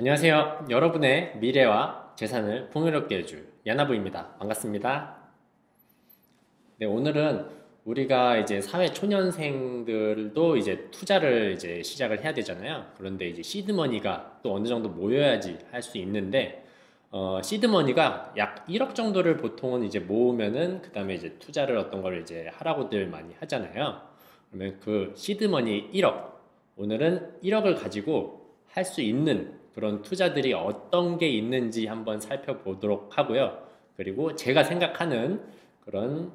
안녕하세요. 여러분의 미래와 재산을 풍요롭게 해줄 야나부입니다. 반갑습니다. 네, 오늘은 우리가 이제 사회 초년생들도 이제 투자를 이제 시작을 해야 되잖아요. 그런데 이제 시드머니가 또 어느 정도 모여야지 할 수 있는데, 시드머니가 약 1억 정도를 보통은 이제 모으면은 그 다음에 이제 투자를 어떤 걸 이제 하라고들 많이 하잖아요. 그러면 그 시드머니 1억, 오늘은 1억을 가지고 할 수 있는 그런 투자들이 어떤 게 있는지 한번 살펴보도록 하고요. 그리고 제가 생각하는 그런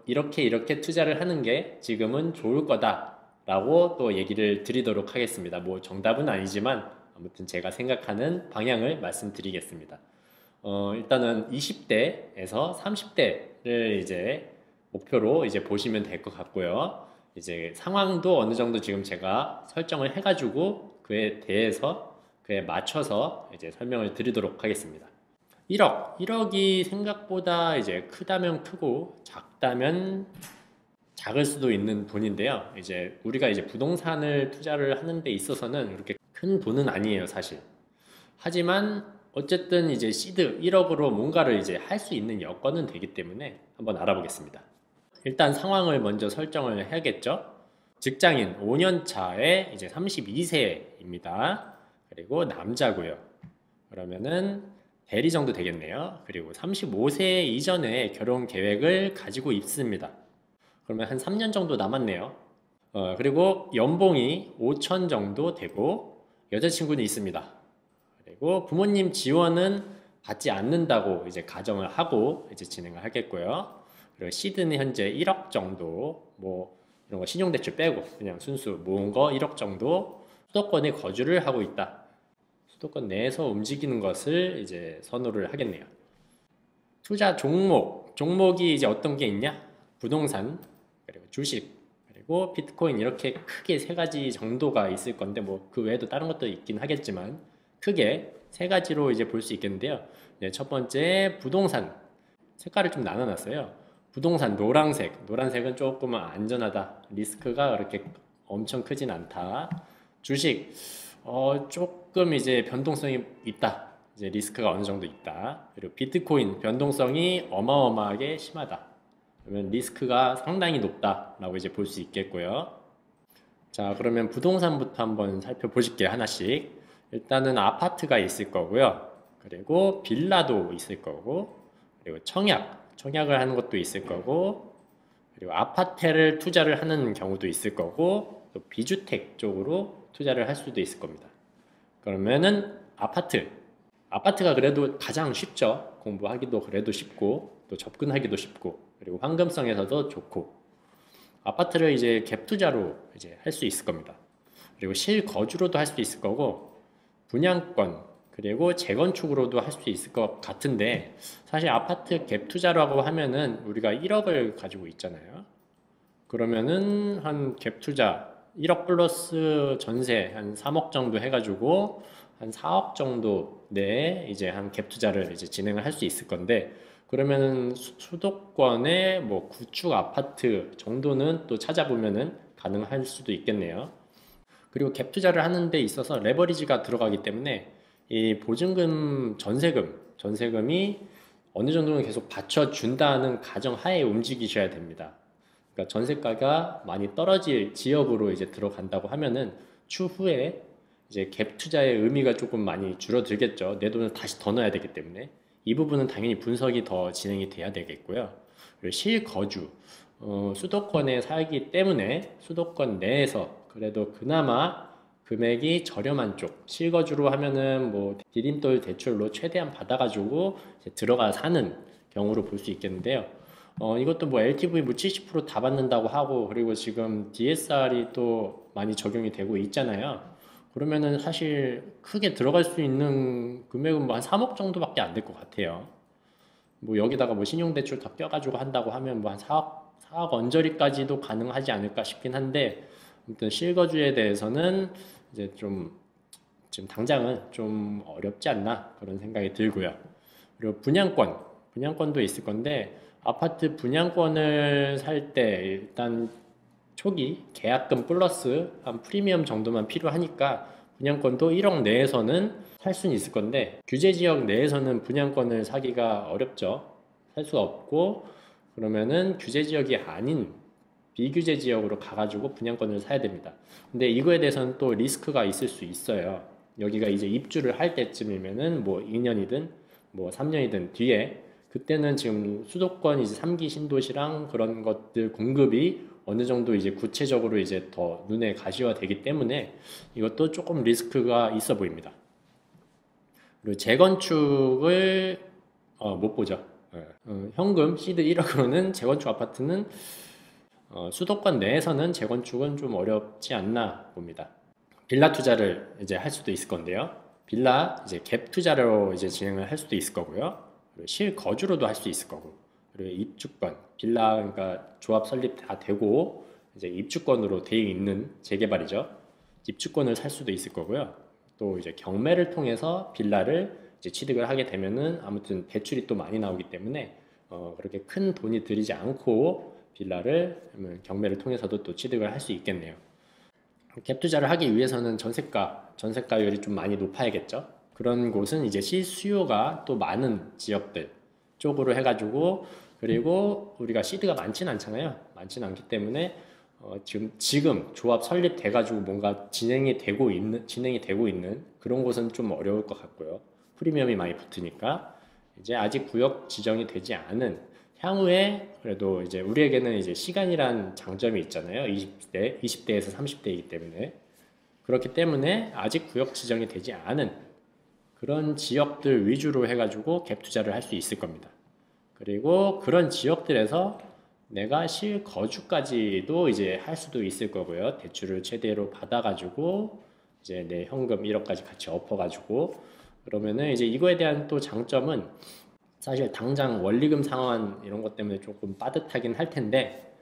이렇게 투자를 하는 게 지금은 좋을 거다라고 또 얘기를 드리도록 하겠습니다. 뭐 정답은 아니지만 아무튼 제가 생각하는 방향을 말씀드리겠습니다. 일단은 20대에서 30대를 이제 목표로 이제 보시면 될 것 같고요. 이제 상황도 어느 정도 지금 제가 설정을 해가지고 그에 맞춰서 이제 설명을 드리도록 하겠습니다. 1억이 생각보다 이제 크다면 크고 작다면 작을 수도 있는 돈인데요. 이제 우리가 이제 부동산을 투자를 하는 데 있어서는 그렇게 큰 돈은 아니에요, 사실. 하지만 어쨌든 이제 시드 1억으로 뭔가를 이제 할 수 있는 여건은 되기 때문에 한번 알아보겠습니다. 일단 상황을 먼저 설정을 해야겠죠. 직장인 5년 차에 이제 32세입니다. 그리고 남자고요. 그러면은 대리 정도 되겠네요. 그리고 35세 이전에 결혼 계획을 가지고 있습니다. 그러면 한 3년 정도 남았네요. 그리고 연봉이 5천 정도 되고 여자친구는 있습니다. 그리고 부모님 지원은 받지 않는다고 이제 가정을 하고 이제 진행을 하겠고요. 그리고 시드는 현재 1억 정도, 뭐 이런 거 신용대출 빼고 그냥 순수 모은 거 1억 정도 수도권에 거주를 하고 있다. 수도권 내에서 움직이는 것을 이제 선호를 하겠네요. 투자 종목이 이제 어떤 게 있냐? 부동산, 그리고 주식, 그리고 비트코인 이렇게 크게 세 가지 정도가 있을 건데 뭐 그 외에도 다른 것도 있긴 하겠지만 크게 세 가지로 이제 볼 수 있겠는데요. 네, 첫 번째 부동산 색깔을 좀 나눠놨어요. 부동산 노란색은 조금 안전하다. 리스크가 그렇게 엄청 크진 않다. 주식 조금 이제 변동성이 있다. 이제 리스크가 어느 정도 있다. 그리고 비트코인 변동성이 어마어마하게 심하다. 그러면 리스크가 상당히 높다라고 이제 볼 수 있겠고요. 자, 그러면 부동산부터 한번 살펴보실게요. 하나씩. 일단은 아파트가 있을 거고요. 그리고 빌라도 있을 거고, 그리고 청약을 하는 것도 있을 거고, 그리고 아파트를 투자를 하는 경우도 있을 거고, 또 비주택 쪽으로 투자를 할 수도 있을 겁니다. 그러면은 아파트가 그래도 가장 쉽죠. 공부하기도 그래도 쉽고, 또 접근하기도 쉽고, 그리고 황금성에서도 좋고, 아파트를 이제 갭 투자로 이제 할 수 있을 겁니다. 그리고 실거주로도 할 수 있을 거고, 분양권, 그리고 재건축으로도 할 수 있을 것 같은데, 사실 아파트 갭 투자라고 하면은 우리가 1억을 가지고 있잖아요. 그러면은 한 갭 투자 1억 플러스 전세 한 3억 정도 해가지고 한 4억 정도 내에 이제 한 갭 투자를 이제 진행을 할 수 있을 건데, 그러면은 수도권의 뭐 구축 아파트 정도는 또 찾아보면은 가능할 수도 있겠네요. 그리고 갭 투자를 하는 데 있어서 레버리지가 들어가기 때문에 이 보증금 전세금이 어느 정도는 계속 받쳐준다는 가정 하에 움직이셔야 됩니다. 그러니까 전세가가 많이 떨어질 지역으로 이제 들어간다고 하면은 추후에 이제 갭 투자의 의미가 조금 많이 줄어들겠죠. 내 돈을 다시 더 넣어야 되기 때문에 이 부분은 당연히 분석이 더 진행이 돼야 되겠고요. 그리고 실거주 수도권에 살기 때문에 수도권 내에서 그래도 그나마 금액이 저렴한 쪽 실거주로 하면은 뭐 디딤돌 대출로 최대한 받아가지고 이제 들어가 사는 경우로 볼 수 있겠는데요. 이것도 뭐 LTV 뭐 70%다 받는다고 하고, 그리고 지금 DSR이 또 많이 적용이 되고 있잖아요. 그러면은 사실 크게 들어갈 수 있는 금액은 뭐 한 3억 정도밖에 안 될 것 같아요. 뭐 여기다가 뭐 신용대출 다 껴가지고 한다고 하면 뭐 한 4억 언저리까지도 가능하지 않을까 싶긴 한데, 아무튼 실거주에 대해서는 이제 좀 지금 당장은 좀 어렵지 않나 그런 생각이 들고요. 그리고 분양권도 있을 건데, 아파트 분양권을 살 때 일단 초기 계약금 플러스 한 프리미엄 정도만 필요하니까 분양권도 1억 내에서는 살 수는 있을 건데 규제 지역 내에서는 분양권을 사기가 어렵죠. 살 수가 없고 그러면은 규제 지역이 아닌 비규제 지역으로 가가지고 분양권을 사야 됩니다. 근데 이거에 대해서는 또 리스크가 있을 수 있어요. 여기가 이제 입주를 할 때쯤이면은 뭐 2년이든 뭐 3년이든 뒤에 그때는 지금 수도권 이제 3기 신도시랑 그런 것들 공급이 어느 정도 이제 구체적으로 이제 더 눈에 가시화되기 때문에 이것도 조금 리스크가 있어 보입니다. 그리고 재건축을 못 보죠. 예. 현금 시드 1억으로는 재건축 아파트는 수도권 내에서는 재건축은 좀 어렵지 않나 봅니다. 빌라 투자를 이제 할 수도 있을 건데요. 빌라 이제 갭 투자로 이제 진행을 할 수도 있을 거고요. 그리고 실거주로도 할 수 있을 거고. 그리고 입주권, 빌라 그러니까 조합 설립 다 되고 이제 입주권으로 되어 있는 재개발이죠. 입주권을 살 수도 있을 거고요. 또 이제 경매를 통해서 빌라를 이제 취득을 하게 되면은 아무튼 대출이 또 많이 나오기 때문에 그렇게 큰 돈이 들이지 않고 빌라를 경매를 통해서도 또 취득을 할 수 있겠네요. 갭 투자를 하기 위해서는 전세가율이 좀 많이 높아야겠죠. 그런 곳은 이제 실수요가 또 많은 지역들 쪽으로 해가지고 그리고 우리가 시드가 많지는 않잖아요. 많지는 않기 때문에 지금 조합 설립돼가지고 뭔가 진행이 되고 있는 그런 곳은 좀 어려울 것 같고요. 프리미엄이 많이 붙으니까 이제 아직 구역 지정이 되지 않은 향후에 그래도 이제 우리에게는 이제 시간이란 장점이 있잖아요. 20대에서 30대이기 때문에 그렇기 때문에 아직 구역 지정이 되지 않은 그런 지역들 위주로 해가지고 갭 투자를 할 수 있을 겁니다. 그리고 그런 지역들에서 내가 실거주까지도 이제 할 수도 있을 거고요. 대출을 최대로 받아가지고 이제 내 현금 1억까지 같이 엎어가지고 그러면은 이제 이거에 대한 또 장점은 사실 당장 원리금 상환 이런 것 때문에 조금 빠듯하긴 할 텐데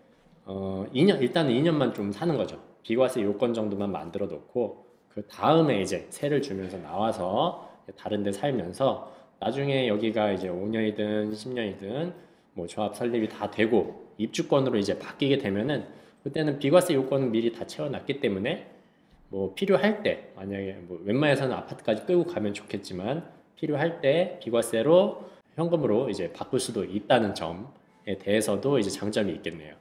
2년 일단은 2년만 좀 사는 거죠. 비과세 요건 정도만 만들어 놓고 그 다음에 이제 세를 주면서 나와서 다른 데 살면서 나중에 여기가 이제 5년이든 10년이든 뭐 조합 설립이 다 되고 입주권으로 이제 바뀌게 되면은 그때는 비과세 요건은 미리 다 채워놨기 때문에 뭐 필요할 때 만약에 뭐 웬만해서는 아파트까지 끌고 가면 좋겠지만 필요할 때 비과세로 현금으로 이제 바꿀 수도 있다는 점에 대해서도 이제 장점이 있겠네요.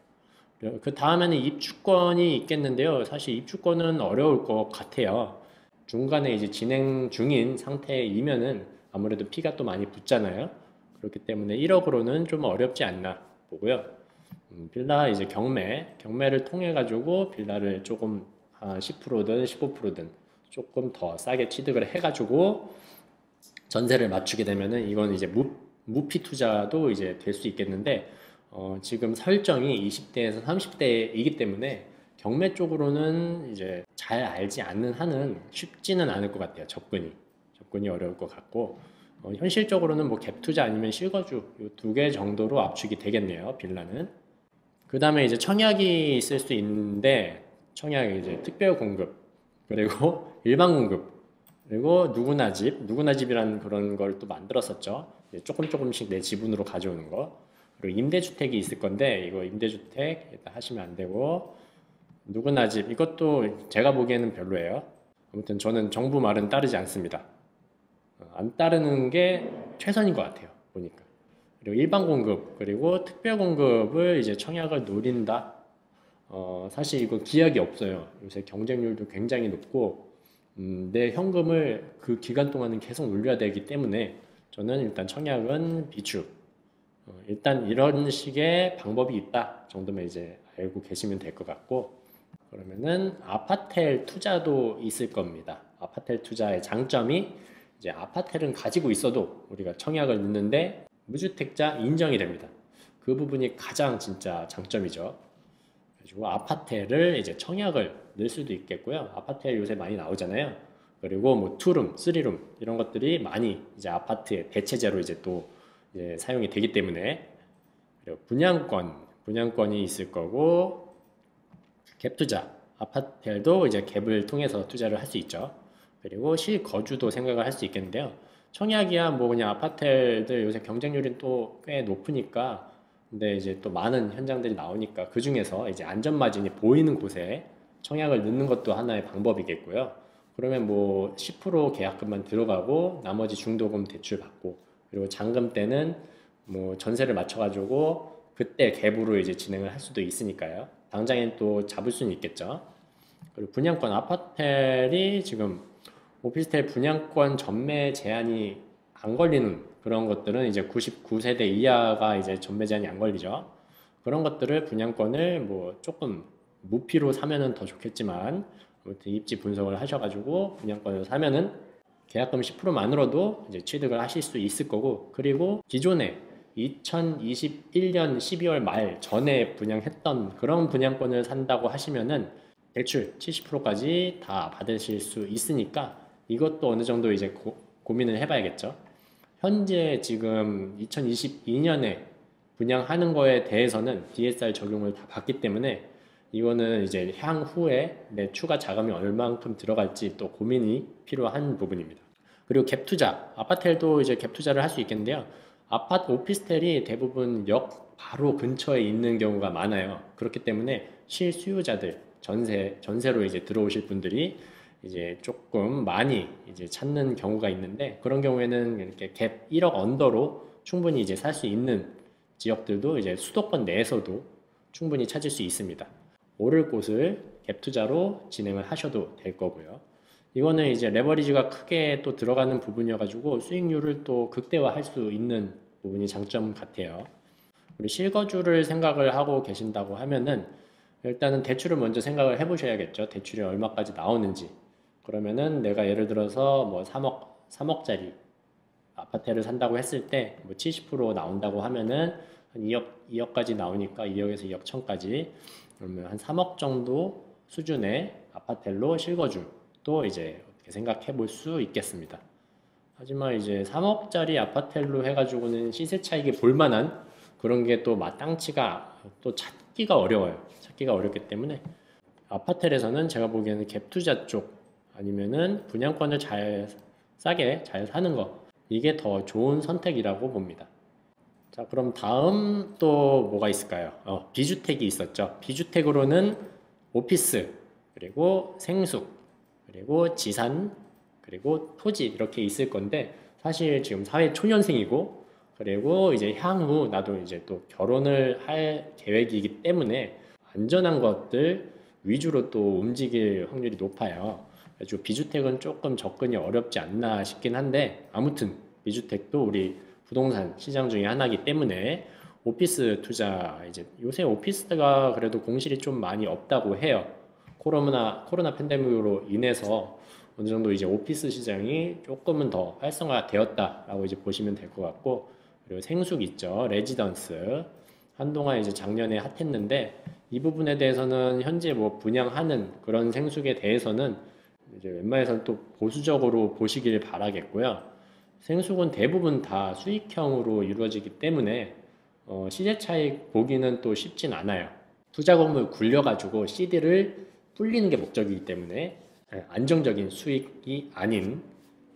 그 다음에는 입주권이 있겠는데요. 사실 입주권은 어려울 것 같아요. 중간에 이제 진행 중인 상태이면은 아무래도 피가 또 많이 붙잖아요. 그렇기 때문에 1억으로는 좀 어렵지 않나 보고요. 빌라 이제 경매를 통해 가지고 빌라를 조금 한 10%든 15%든 조금 더 싸게 취득을 해가지고 전세를 맞추게 되면은 이건 이제 무피 투자도 이제 될 수 있겠는데 지금 설정이 20대에서 30대이기 때문에 경매 쪽으로는 이제 잘 알지 않는 한은 쉽지는 않을 것 같아요. 접근이 어려울 것 같고 현실적으로는 뭐 갭 투자 아니면 실거주 이 두 개 정도로 압축이 되겠네요. 빌라는. 그 다음에 이제 청약이 있을 수 있는데 청약이 이제 특별 공급 그리고 일반 공급 그리고 누구나 집이라는 그런 걸 또 만들었었죠. 조금씩 내 지분으로 가져오는 거. 그리고 임대주택이 있을 건데 이거 임대주택 일단 하시면 안 되고 누구나 집 이것도 제가 보기에는 별로예요. 아무튼 저는 정부 말은 따르지 않습니다. 안 따르는 게 최선인 것 같아요. 보니까. 그리고 일반 공급 그리고 특별 공급을 이제 청약을 노린다. 사실 이거 기약이 없어요. 요새 경쟁률도 굉장히 높고 내 현금을 그 기간 동안은 계속 올려야 되기 때문에 저는 일단 청약은 비추. 일단 이런 식의 방법이 있다 정도면 이제 알고 계시면 될 것 같고 그러면은 아파텔 투자도 있을 겁니다. 아파텔 투자의 장점이 이제 아파텔은 가지고 있어도 우리가 청약을 넣는데 무주택자 인정이 됩니다. 그 부분이 가장 진짜 장점이죠. 그리고 아파텔을 이제 청약을 넣을 수도 있겠고요. 아파텔 요새 많이 나오잖아요. 그리고 뭐 투룸, 쓰리룸 이런 것들이 많이 이제 아파트의 대체제로 이제 또 이제 사용이 되기 때문에 그리고 분양권이 있을 거고 갭 투자, 아파텔도 이제 갭을 통해서 투자를 할 수 있죠. 그리고 실거주도 생각을 할 수 있겠는데요. 청약이야 뭐 그냥 아파텔들 요새 경쟁률이 또 꽤 높으니까 근데 이제 또 많은 현장들이 나오니까 그 중에서 이제 안전 마진이 보이는 곳에 청약을 넣는 것도 하나의 방법이겠고요. 그러면 뭐 10% 계약금만 들어가고 나머지 중도금 대출 받고, 그리고 잔금 때는 뭐 전세를 맞춰가지고 그때 갭으로 이제 진행을 할 수도 있으니까요. 당장엔 또 잡을 수는 있겠죠. 그리고 분양권 아파텔이 지금 오피스텔 분양권 전매 제한이 안 걸리는 그런 것들은 이제 99세대 이하가 이제 전매 제한이 안 걸리죠. 그런 것들을 분양권을 뭐 조금 무피로 사면은 더 좋겠지만, 아무튼 입지 분석을 하셔가지고 분양권을 사면은 계약금 10%만으로도 이제 취득을 하실 수 있을 거고, 그리고 기존에 2021년 12월 말 전에 분양했던 그런 분양권을 산다고 하시면은 대출 70%까지 다 받으실 수 있으니까 이것도 어느 정도 이제 고민을 해봐야겠죠. 현재 지금 2022년에 분양하는 거에 대해서는 DSR 적용을 다 받기 때문에 이거는 이제 향후에 내 추가 자금이 얼만큼 들어갈지 또 고민이 필요한 부분입니다. 그리고 갭 투자, 아파텔도 이제 갭 투자를 할 수 있겠는데요. 아파트 오피스텔이 대부분 역 바로 근처에 있는 경우가 많아요. 그렇기 때문에 실수요자들, 전세로 이제 들어오실 분들이 이제 조금 많이 이제 찾는 경우가 있는데, 그런 경우에는 이렇게 갭 1억 언더로 충분히 이제 살 수 있는 지역들도 이제 수도권 내에서도 충분히 찾을 수 있습니다. 오를 곳을 갭 투자로 진행을 하셔도 될 거고요. 이거는 이제 레버리지가 크게 또 들어가는 부분이어가지고 수익률을 또 극대화할 수 있는 부분이 장점 같아요. 우리 실거주를 생각을 하고 계신다고 하면은 일단은 대출을 먼저 생각을 해보셔야겠죠. 대출이 얼마까지 나오는지. 그러면은 내가 예를 들어서 뭐 3억짜리 아파트를 산다고 했을 때 뭐 70% 나온다고 하면은 한 2억까지 나오니까 2억에서 2억 천까지, 그러면 한 3억 정도 수준의 아파텔로 실거주도 이제 어떻게 생각해 볼 수 있겠습니다. 하지만 이제 3억짜리 아파텔로 해가지고는 시세 차익이 볼만한 그런 게 또 마땅치가 또 찾기가 어려워요. 찾기가 어렵기 때문에 아파텔에서는 제가 보기에는 갭 투자 쪽 아니면은 분양권을 싸게 잘 사는 거, 이게 더 좋은 선택이라고 봅니다. 자, 그럼 다음 또 뭐가 있을까요? 비주택이 있었죠. 비주택으로는 오피스, 그리고 생숙, 그리고 지산, 그리고 토지 이렇게 있을 건데, 사실 지금 사회 초년생이고, 그리고 이제 향후 나도 이제 또 결혼을 할 계획이기 때문에 안전한 것들 위주로 또 움직일 확률이 높아요. 그래서 비주택은 조금 접근이 어렵지 않나 싶긴 한데, 아무튼 비주택도 우리 부동산 시장 중에 하나이기 때문에 오피스 투자, 이제 요새 오피스가 그래도 공실이 좀 많이 없다고 해요. 코로나 팬데믹으로 인해서 어느 정도 이제 오피스 시장이 조금은 더 활성화되었다라고 이제 보시면 될 것 같고, 그리고 생숙 있죠. 레지던스. 한동안 이제 작년에 핫했는데 이 부분에 대해서는 현재 뭐 분양하는 그런 생숙에 대해서는 이제 웬만해서는 또 보수적으로 보시길 바라겠고요. 생숙은 대부분 다 수익형으로 이루어지기 때문에 시세 차익 보기는 또 쉽진 않아요. 투자금을 굴려가지고 CD를 불리는 게 목적이기 때문에 안정적인 수익이 아닌,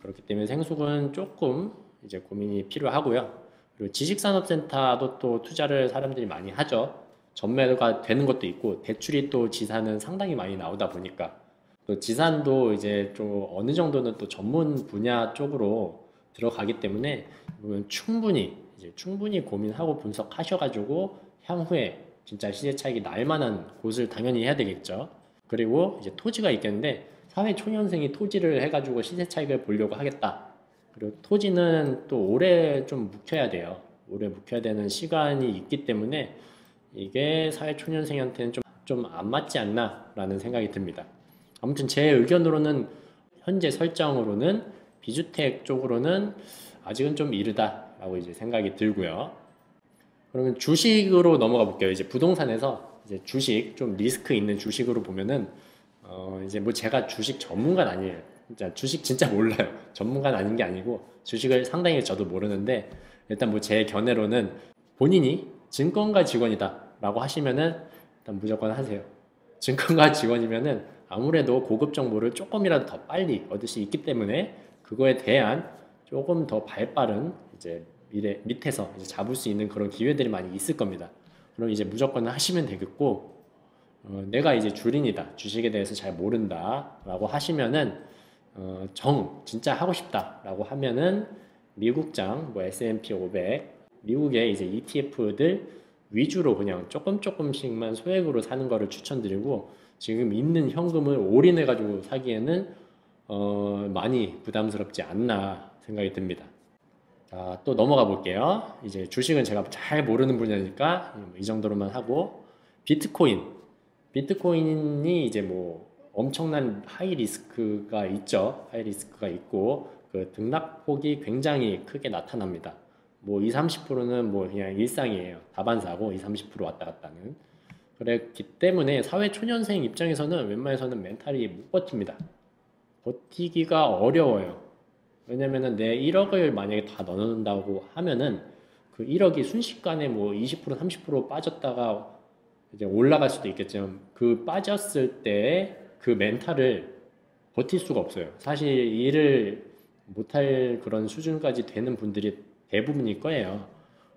그렇기 때문에 생숙은 조금 이제 고민이 필요하고요. 그리고 지식산업센터도 또 투자를 사람들이 많이 하죠. 전매가 되는 것도 있고, 대출이 또 지산은 상당히 많이 나오다 보니까, 또 지산도 이제 좀 어느 정도는 또 전문 분야 쪽으로 들어가기 때문에 충분히 고민하고 분석하셔가지고 향후에 진짜 시세 차익이 날 만한 곳을 당연히 해야 되겠죠. 그리고 이제 토지가 있겠는데, 사회 초년생이 토지를 해가지고 시세 차익을 보려고 하겠다. 그리고 토지는 또 오래 좀 묵혀야 돼요. 오래 묵혀야 되는 시간이 있기 때문에 이게 사회 초년생한테는 좀 안 맞지 않나 라는 생각이 듭니다. 아무튼 제 의견으로는, 현재 설정으로는 비주택 쪽으로는 아직은 좀 이르다라고 이제 생각이 들고요. 그러면 주식으로 넘어가 볼게요. 이제 부동산에서 이제 주식, 좀 리스크 있는 주식으로 보면은 이제 뭐 제가 주식 전문가는 아니에요. 진짜 주식 진짜 몰라요. 전문가는 아닌 게 아니고 주식을 상당히 저도 모르는데, 일단 뭐 제 견해로는 본인이 증권가 직원이다라고 하시면은 일단 무조건 하세요. 증권가 직원이면은 아무래도 고급 정보를 조금이라도 더 빨리 얻을 수 있기 때문에 그거에 대한 조금 더 발빠른 이제 밑에서 이제 잡을 수 있는 그런 기회들이 많이 있을 겁니다. 그럼 이제 무조건 하시면 되겠고, 내가 이제 주린이다, 주식에 대해서 잘 모른다 라고 하시면은 진짜 하고 싶다라고 하면은 미국장 뭐 S&P 500 미국의 이제 ETF들 위주로 그냥 조금씩만 소액으로 사는 거를 추천드리고, 지금 있는 현금을 올인해 가지고 사기에는 많이 부담스럽지 않나 생각이 듭니다. 자, 또 넘어가 볼게요. 이제 주식은 제가 잘 모르는 분야니까 이 정도로만 하고, 비트코인. 비트코인이 이제 뭐 엄청난 하이 리스크가 있죠. 하이 리스크가 있고 그 등락폭이 굉장히 크게 나타납니다. 뭐 2, 30%는 뭐 그냥 일상이에요. 다반사고 2, 30% 왔다 갔다는. 그렇기 때문에 사회 초년생 입장에서는 웬만해서는 멘탈이 못 버팁니다. 버티기가 어려워요. 왜냐면은 내 1억을 만약에 다 넣는다고 하면은 그 1억이 순식간에 뭐 20%, 30% 빠졌다가 이제 올라갈 수도 있겠지만, 그 빠졌을 때 그 멘탈을 버틸 수가 없어요. 사실 일을 못할 그런 수준까지 되는 분들이 대부분일 거예요.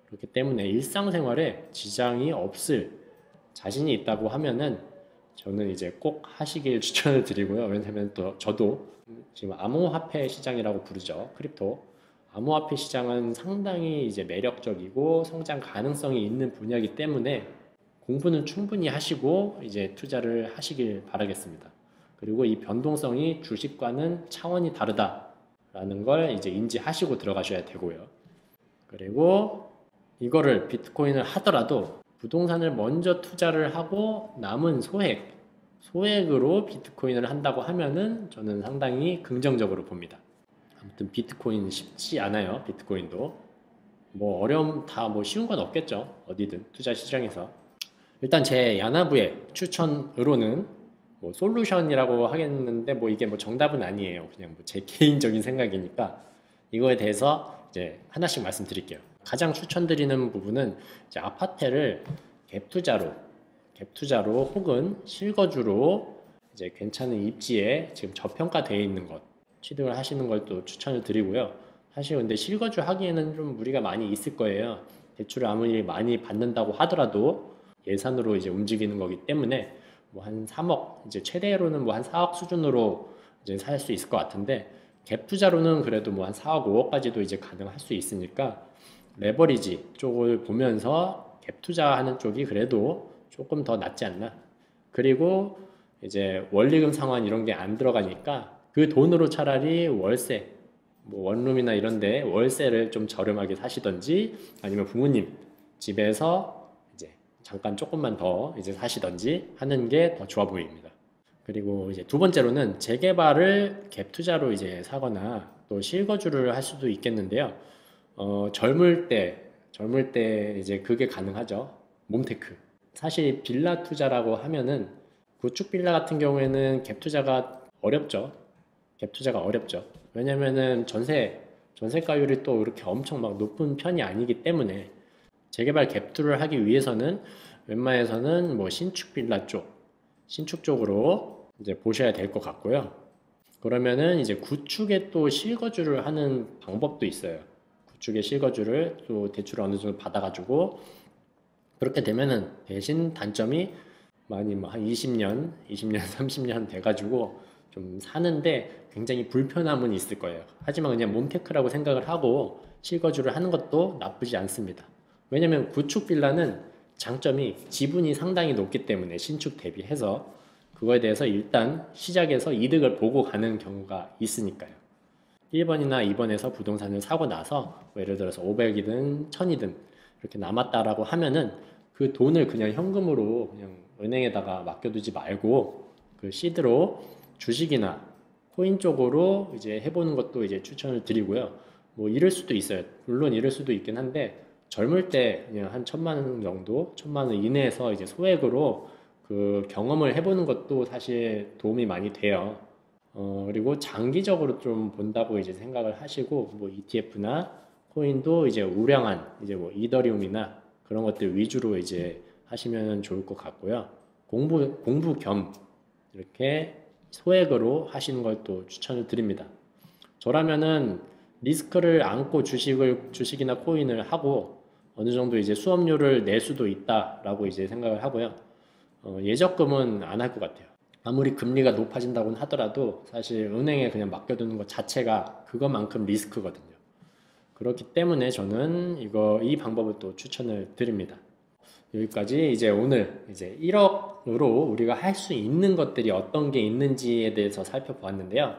그렇기 때문에 일상생활에 지장이 없을 자신이 있다고 하면은 저는 이제 꼭 하시길 추천을 드리고요. 왜냐면 또 저도 지금 암호화폐 시장이라고 부르죠. 크립토. 암호화폐 시장은 상당히 이제 매력적이고 성장 가능성이 있는 분야이기 때문에 공부는 충분히 하시고 이제 투자를 하시길 바라겠습니다. 그리고 이 변동성이 주식과는 차원이 다르다라는 걸 이제 인지하시고 들어가셔야 되고요. 그리고 이거를 비트코인을 하더라도 부동산을 먼저 투자를 하고 남은 소액으로 비트코인을 한다고 하면은 저는 상당히 긍정적으로 봅니다. 아무튼 비트코인 쉽지 않아요. 비트코인도 뭐 어려움 다 뭐 쉬운 건 없겠죠. 어디든 투자 시장에서. 일단 제 야나부의 추천으로는 뭐 솔루션이라고 하겠는데 뭐 이게 뭐 정답은 아니에요. 그냥 뭐 제 개인적인 생각이니까 이거에 대해서 이제 하나씩 말씀드릴게요. 가장 추천드리는 부분은 이제 아파트를 갭투자로 혹은 실거주로 이제 괜찮은 입지에 지금 저평가되어 있는 것 취득을 하시는 걸 또 추천을 드리고요. 사실 근데 실거주 하기에는 좀 무리가 많이 있을 거예요. 대출을 아무리 많이 받는다고 하더라도 예산으로 이제 움직이는 거기 때문에 뭐 한 3억, 이제 최대로는 뭐 한 4억 수준으로 이제 살 수 있을 것 같은데, 갭 투자로는 그래도 뭐 한 4억, 5억까지도 이제 가능할 수 있으니까 레버리지 쪽을 보면서 갭 투자하는 쪽이 그래도 조금 더 낫지 않나. 그리고 이제 원리금 상환 이런 게 안 들어가니까 그 돈으로 차라리 월세, 뭐 원룸이나 이런데 월세를 좀 저렴하게 사시던지, 아니면 부모님 집에서 잠깐 조금만 더 이제 사시던지 하는 게 더 좋아 보입니다. 그리고 이제 두 번째로는 재개발을 갭 투자로 이제 사거나 또 실거주를 할 수도 있겠는데요. 젊을 때 이제 그게 가능하죠. 몸테크. 사실 빌라 투자라고 하면은 구축 빌라 같은 경우에는 갭 투자가 어렵죠. 갭 투자가 어렵죠. 왜냐면은 전세가율이 또 이렇게 엄청 막 높은 편이 아니기 때문에 재개발 갭투를 하기 위해서는 웬만해서는 뭐 신축 빌라 신축 쪽으로 이제 보셔야 될 것 같고요. 그러면은 이제 구축에 또 실거주를 하는 방법도 있어요. 구축에 실거주를 또 대출을 어느 정도 받아가지고 그렇게 되면은 대신 단점이 많이 뭐 한 20년, 30년 돼가지고 좀 사는데 굉장히 불편함은 있을 거예요. 하지만 그냥 몸테크라고 생각을 하고 실거주를 하는 것도 나쁘지 않습니다. 왜냐면 구축 빌라는 장점이 지분이 상당히 높기 때문에 신축 대비해서 그거에 대해서 일단 시작에서 이득을 보고 가는 경우가 있으니까요. 1번이나 2번에서 부동산을 사고 나서 뭐 예를 들어서 500이든 1000이든 이렇게 남았다라고 하면은 그 돈을 그냥 현금으로 그냥 은행에다가 맡겨두지 말고 그 시드로 주식이나 코인 쪽으로 이제 해보는 것도 이제 추천을 드리고요. 뭐 이럴 수도 있어요. 물론 이럴 수도 있긴 한데 젊을 때 그냥 한 1000만 원 정도, 1000만 원 이내에서 이제 소액으로 그 경험을 해보는 것도 사실 도움이 많이 돼요. 그리고 장기적으로 좀 본다고 이제 생각을 하시고, 뭐 ETF나 코인도 이제 우량한 이제 뭐 이더리움이나 그런 것들 위주로 이제 하시면 좋을 것 같고요. 공부 겸 이렇게 소액으로 하시는 걸 또 추천을 드립니다. 저라면은 리스크를 안고 주식이나 코인을 하고 어느 정도 이제 수업료를 낼 수도 있다라고 이제 생각을 하고요. 예적금은 안 할 것 같아요. 아무리 금리가 높아진다고는 하더라도 사실 은행에 그냥 맡겨두는 것 자체가 그것만큼 리스크거든요. 그렇기 때문에 저는 이 방법을 또 추천을 드립니다. 여기까지 이제 오늘 이제 1억으로 우리가 할 수 있는 것들이 어떤 게 있는지에 대해서 살펴보았는데요.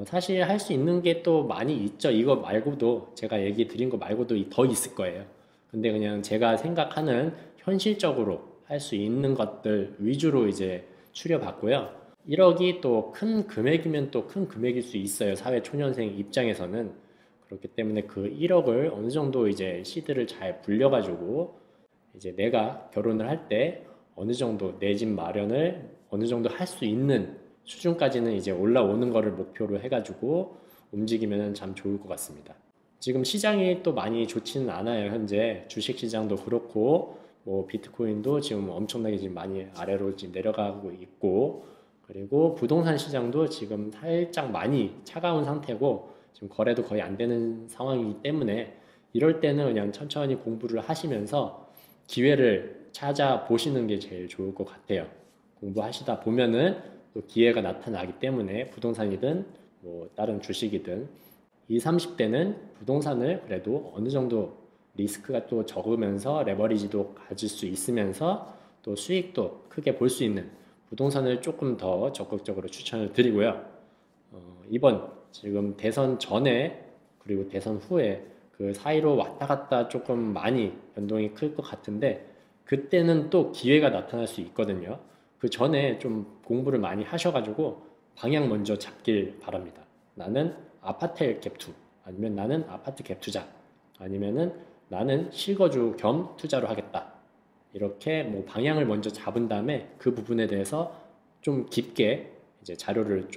사실 할 수 있는 게 또 많이 있죠. 이거 말고도 제가 얘기 드린 거 말고도 더 있을 거예요. 근데 그냥 제가 생각하는 현실적으로 할 수 있는 것들 위주로 이제 추려봤고요. 1억이 또 큰 금액이면 또 큰 금액일 수 있어요. 사회 초년생 입장에서는. 그렇기 때문에 그 1억을 어느 정도 이제 시드를 잘 불려가지고 이제 내가 결혼을 할 때 어느 정도 내 집 마련을 어느 정도 할 수 있는 수준까지는 이제 올라오는 거를 목표로 해가지고 움직이면 참 좋을 것 같습니다. 지금 시장이 또 많이 좋지는 않아요. 현재 주식 시장도 그렇고 뭐 비트코인도 지금 엄청나게 지금 많이 아래로 지금 내려가고 있고, 그리고 부동산 시장도 지금 살짝 많이 차가운 상태고 지금 거래도 거의 안 되는 상황이기 때문에 이럴 때는 그냥 천천히 공부를 하시면서 기회를 찾아보시는 게 제일 좋을 것 같아요. 공부하시다 보면은 또 기회가 나타나기 때문에 부동산이든 뭐 다른 주식이든 20, 30대는 부동산을 그래도 어느 정도 리스크가 또 적으면서 레버리지도 가질 수 있으면서 또 수익도 크게 볼 수 있는 부동산을 조금 더 적극적으로 추천을 드리고요. 이번 지금 대선 전에 그리고 대선 후에 그 사이로 왔다 갔다 조금 많이 변동이 클 것 같은데 그때는 또 기회가 나타날 수 있거든요. 그 전에 좀 공부를 많이 하셔가지고 방향 먼저 잡길 바랍니다. 나는 아파트 갭 투, 아니면 나는 아파트 갭 투자, 아니면은 나는 실거주 겸 투자로 하겠다. 이렇게 뭐 방향을 먼저 잡은 다음에 그 부분에 대해서 좀 깊게 이제 자료를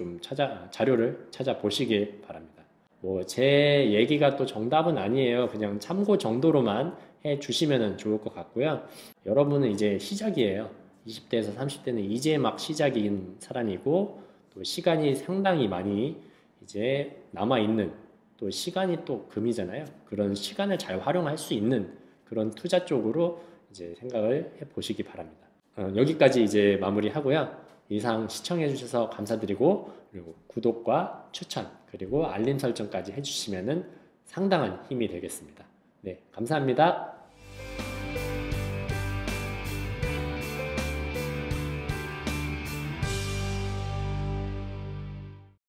찾아보시길 바랍니다. 뭐 제 얘기가 또 정답은 아니에요. 그냥 참고 정도로만 해 주시면 좋을 것 같고요. 여러분은 이제 시작이에요. 20대에서 30대는 이제 막 시작인 사람이고 또 시간이 상당히 많이 이제 남아있는, 또 시간이 또 금이잖아요. 그런 시간을 잘 활용할 수 있는 그런 투자 쪽으로 이제 생각을 해 보시기 바랍니다. 여기까지 이제 마무리하고요. 이상 시청해 주셔서 감사드리고, 그리고 구독과 추천 그리고 알림 설정까지 해주시면 상당한 힘이 되겠습니다. 네, 감사합니다.